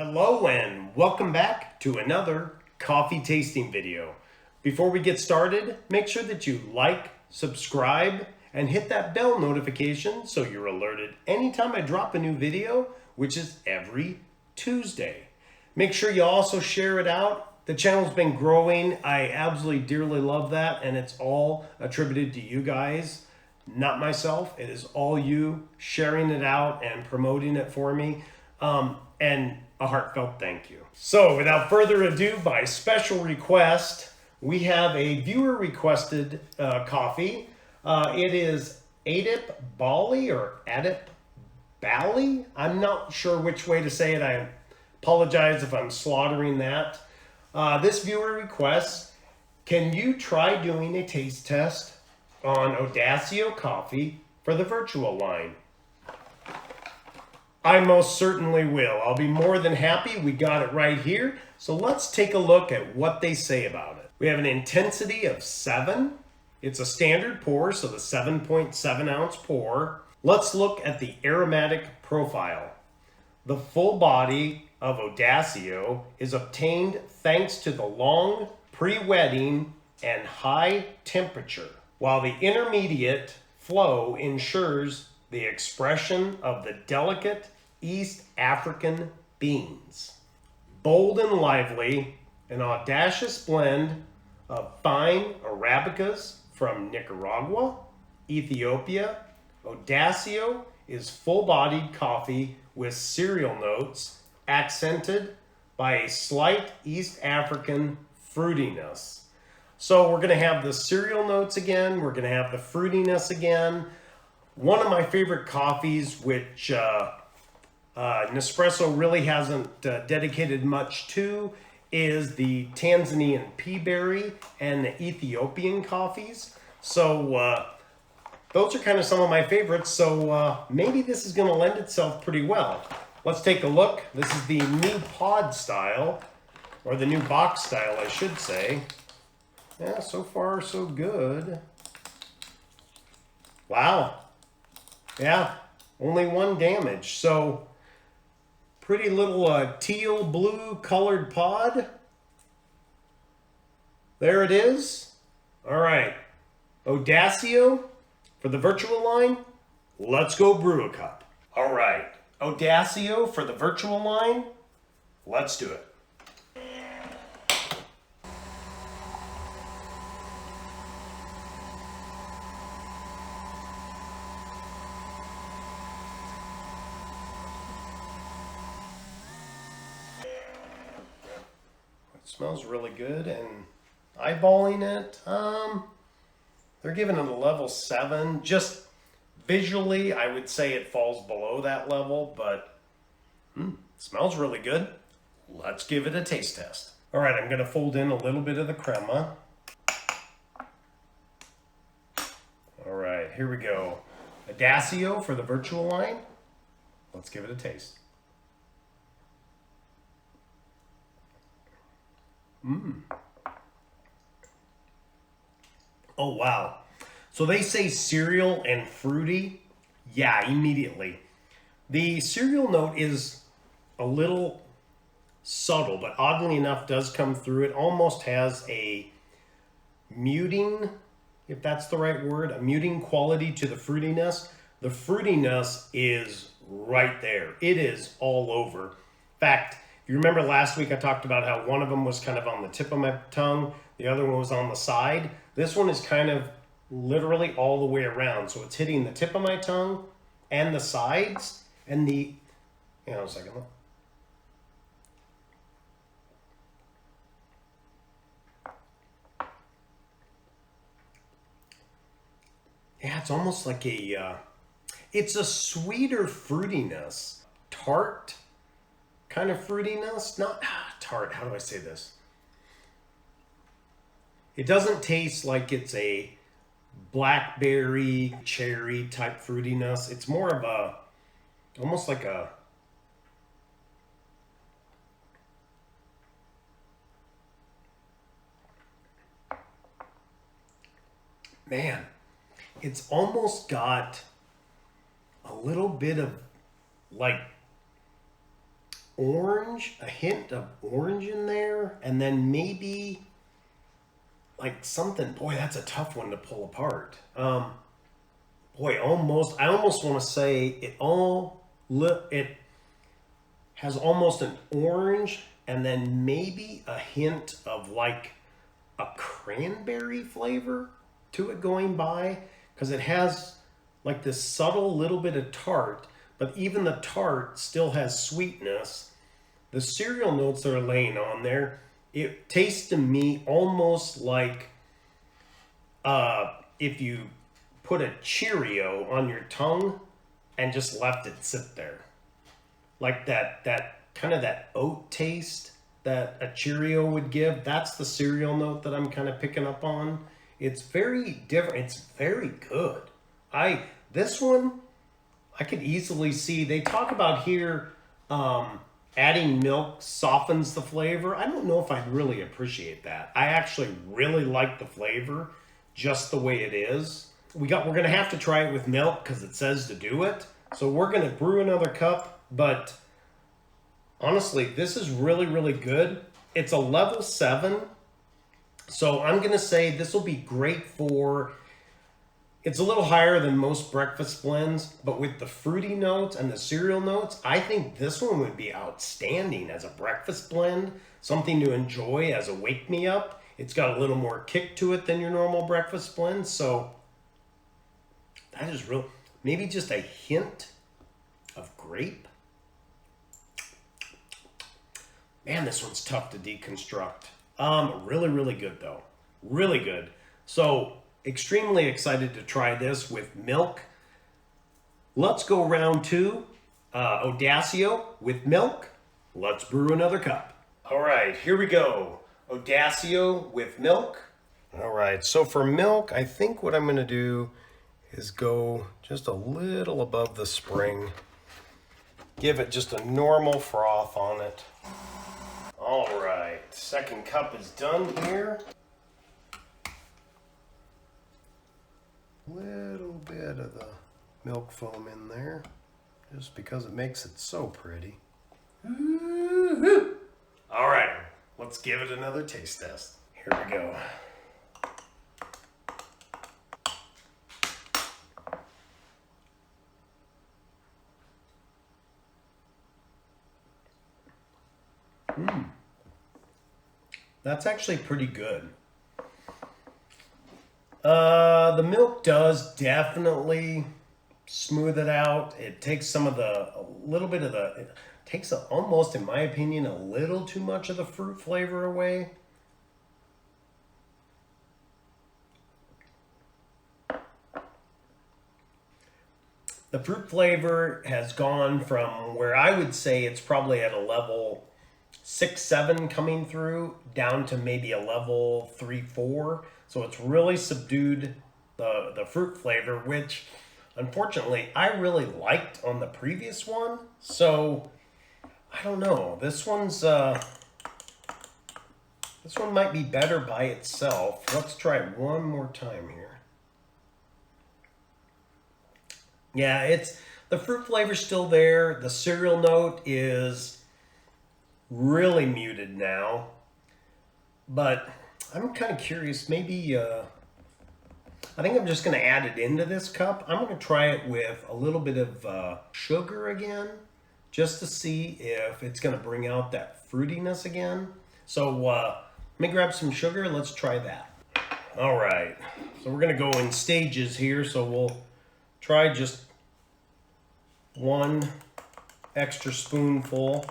Hello and welcome back to another coffee tasting video. Before we get started, make sure that you like, subscribe, and hit that bell notification so you're alerted anytime I drop a new video, which is every Tuesday. Make sure you also share it out. The channel's been growing. I absolutely dearly love that, and it's all attributed to you guys, not myself. It is all you sharing it out and promoting it for me. And a heartfelt thank you. So without further ado, by special request, we have a viewer requested coffee. It is Adip Bali or Adip Bali. I'm not sure which way to say it. I apologize if I'm slaughtering that. This viewer requests, can you try doing a taste test on Odacio coffee for the Vertuo Line? I most certainly will. I'll be more than happy. We got it right here. So let's take a look at what they say about it. We have an intensity of 7. It's a standard pour, so the 7.7 ounce pour. Let's look at the aromatic profile. The full body of Odacio is obtained thanks to the long pre-wetting and high temperature, while the intermediate flow ensures the expression of the delicate East African beans. Bold and lively, an audacious blend of fine Arabicas from Nicaragua, Ethiopia. Odacio is full-bodied coffee with cereal notes accented by a slight East African fruitiness. So we're going to have the cereal notes again. We're going to have the fruitiness again. One of my favorite coffees, which Nespresso really hasn't dedicated much to, is the Tanzanian pea berry and the Ethiopian coffees. So those are kind of some of my favorites. So maybe this is going to lend itself pretty well. Let's take a look. This is the new pod style, or the new box style, I should say. Yeah, so far so good. Wow. Yeah, only 1 damage. So pretty little teal blue colored pod. There it is. All right, Odacio for the Vertuo Line. Let's go brew a cup. All right, Odacio for the Vertuo Line. Let's do it. Smells really good, and eyeballing it, they're giving it a level 7. Just visually, I would say it falls below that level, but smells really good. Let's give it a taste test. All right, I'm going to fold in a little bit of the crema. All right, here we go. Odacio for the Vertuo Line. Let's give it a taste. Oh, wow. So they say cereal and fruity. Yeah, immediately. The cereal note is a little subtle, but oddly enough does come through. It almost has a muting, if that's the right word, a muting quality to the fruitiness. The fruitiness is right there. It is all over. In fact, you remember last week I talked about how one of them was kind of on the tip of my tongue, the other one was on the side. This one is kind of literally all the way around. So it's hitting the tip of my tongue and the sides and the, hang on a second. Yeah, it's almost like it's a sweeter fruitiness, tart kind of fruitiness, not tart, how do I say this? It doesn't taste like it's a blackberry, cherry type fruitiness. It's more of a, almost like a, man, it's almost got a little bit of like orange, a hint of orange in there, and then maybe like something. Boy, that's a tough one to pull apart. Boy, I almost want to say it has almost an orange, and then maybe a hint of like a cranberry flavor to it going by, because it has like this subtle little bit of tart, but even the tart still has sweetness. The cereal notes that are laying on there, it tastes to me almost like if you put a Cheerio on your tongue and just left it sit there. Like that kind of that oat taste that a Cheerio would give. That's the cereal note that I'm kind of picking up on. It's very different. It's very good. This one, I could easily see, they talk about here, adding milk softens the flavor. I don't know if I'd really appreciate that. I actually really like the flavor just the way it is. We're going to have to try it with milk because it says to do it. So we're going to brew another cup, but honestly, this is really, really good. It's a level 7. So I'm going to say this will be great for, it's a little higher than most breakfast blends, but with the fruity notes and the cereal notes, I think this one would be outstanding as a breakfast blend, something to enjoy as a wake-me-up. It's got a little more kick to it than your normal breakfast blend, so that is real. Maybe just a hint of grape. Man, this one's tough to deconstruct. Really, really good though. Really good. So extremely excited to try this with milk. Let's go round 2. Odacio with milk. Let's brew another cup. All right, here we go. Odacio with milk. All right, so for milk, I think what I'm going to do is go just a little above the spring. Give it just a normal froth on it. All right, second cup is done here. Little bit of the milk foam in there, just because it makes it so pretty. All right, let's give it another taste test. Here we go. That's actually pretty good. The milk does definitely smooth it out. It takes some of it takes almost, in my opinion, a little too much of the fruit flavor away. The fruit flavor has gone from where I would say it's probably at a level 6, 7 coming through down to maybe a level 3, 4. So it's really subdued the fruit flavor, which unfortunately I really liked on the previous one. So I don't know. This one might be better by itself. Let's try it one more time here. Yeah, the fruit flavor's still there. The cereal note is really muted now. But I'm kind of curious, maybe, I think I'm just going to add it into this cup. I'm going to try it with a little bit of sugar again, just to see if it's going to bring out that fruitiness again. So let me grab some sugar. Let's try that. All right, so we're going to go in stages here. So we'll try just 1 extra spoonful.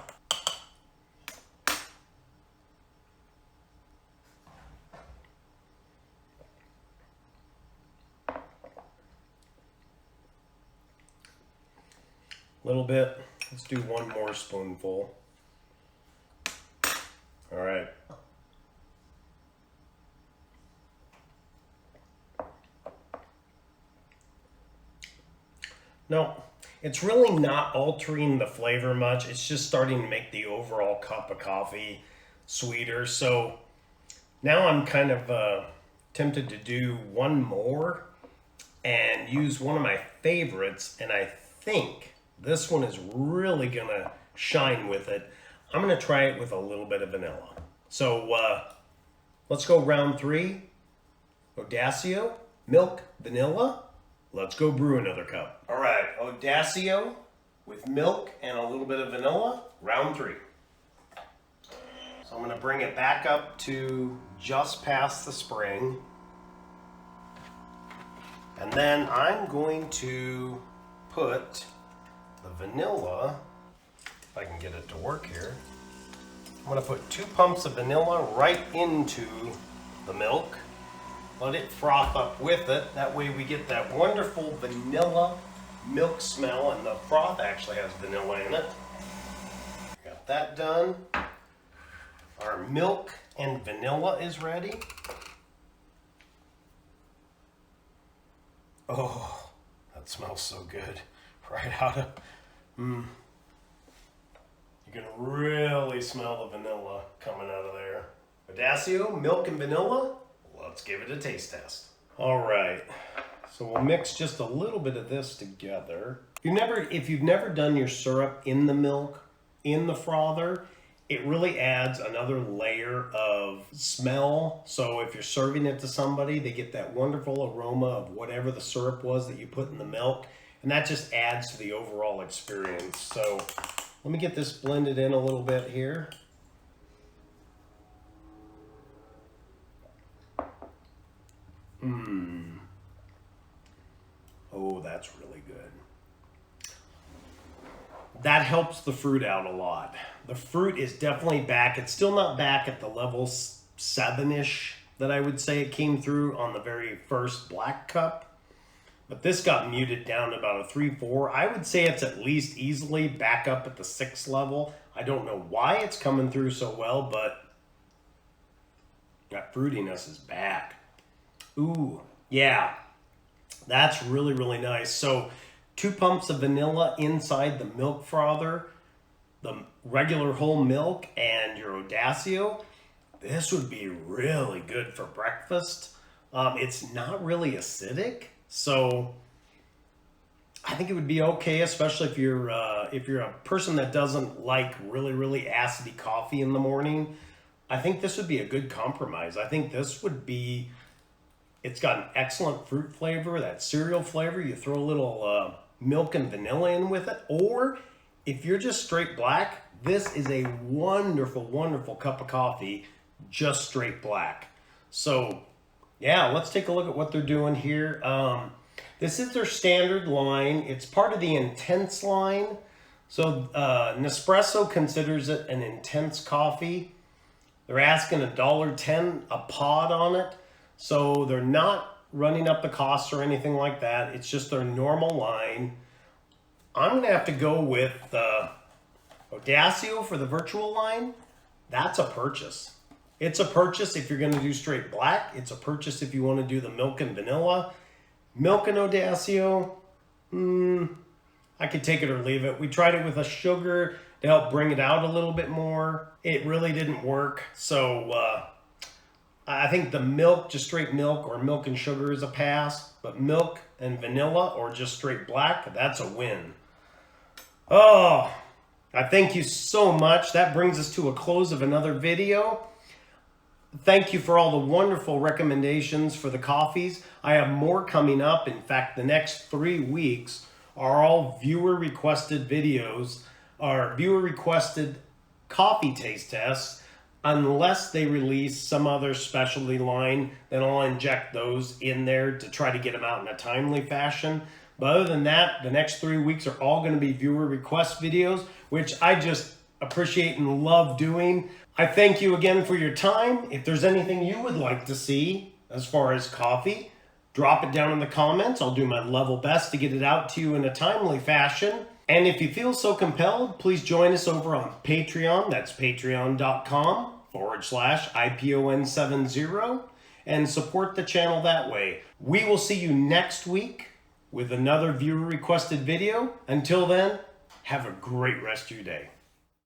Little bit. Let's do 1 more spoonful. All right. No, it's really not altering the flavor much. It's just starting to make the overall cup of coffee sweeter. So now I'm kind of tempted to do 1 more and use one of my favorites, and I think this one is really gonna shine with it. I'm gonna try it with a little bit of vanilla. So let's go round 3. Odacio, milk, vanilla. Let's go brew another cup. All right, Odacio with milk and a little bit of vanilla, round 3. So I'm gonna bring it back up to just past the spring. And then I'm going to put the vanilla, if I can get it to work here. I'm gonna put 2 pumps of vanilla right into the milk. Let it froth up with it. That way we get that wonderful vanilla milk smell, and the froth actually has vanilla in it. Got that done. Our milk and vanilla is ready. Oh, that smells so good. Right out of, You can really smell the vanilla coming out of there. Odacio, milk and vanilla. Let's give it a taste test. All right, so we'll mix just a little bit of this together. If you've never done your syrup in the milk, in the frother, it really adds another layer of smell. So if you're serving it to somebody, they get that wonderful aroma of whatever the syrup was that you put in the milk, and that just adds to the overall experience. So let me get this blended in a little bit here. Oh, that's really good. That helps the fruit out a lot. The fruit is definitely back. It's still not back at the level 7-ish that I would say it came through on the very first black cup. But this got muted down to about a 3-4. I would say it's at least easily back up at the 6 level. I don't know why it's coming through so well, but that fruitiness is back. Ooh, yeah, that's really, really nice. So 2 pumps of vanilla inside the milk frother, the regular whole milk, and your Odacio. This would be really good for breakfast. It's not really acidic, so I think it would be okay, especially if you're a person that doesn't like really, really acidy coffee in the morning. I think this would be a good compromise. I think this would be, it's got an excellent fruit flavor, that cereal flavor. You throw a little milk and vanilla in with it. Or if you're just straight black, this is a wonderful, wonderful cup of coffee, just straight black. So yeah, let's take a look at what they're doing here. This is their standard line. It's part of the Intense line. So Nespresso considers it an intense coffee. They're asking $1.10 a pod on it. So they're not running up the costs or anything like that. It's just their normal line. I'm going to have to go with Odacio for the Vertuo Line. That's a purchase. It's a purchase if you're going to do straight black. It's a purchase if you want to do the milk and vanilla. Milk and Odacio, I could take it or leave it. We tried it with a sugar to help bring it out a little bit more. It really didn't work. So I think the milk, just straight milk or milk and sugar is a pass. But milk and vanilla or just straight black, that's a win. Oh, I thank you so much. That brings us to a close of another video. Thank you for all the wonderful recommendations for the coffees. I have more coming up. In fact, the next 3 weeks are all viewer requested videos, or viewer requested coffee taste tests. Unless they release some other specialty line, then I'll inject those in there to try to get them out in a timely fashion. But other than that, the next 3 weeks are all going to be viewer request videos, which I just appreciate and love doing. I thank you again for your time. If there's anything you would like to see as far as coffee, drop it down in the comments. I'll do my level best to get it out to you in a timely fashion. And if you feel so compelled, please join us over on Patreon. That's patreon.com/IPON70 and support the channel that way. We will see you next week with another viewer requested video. Until then, have a great rest of your day.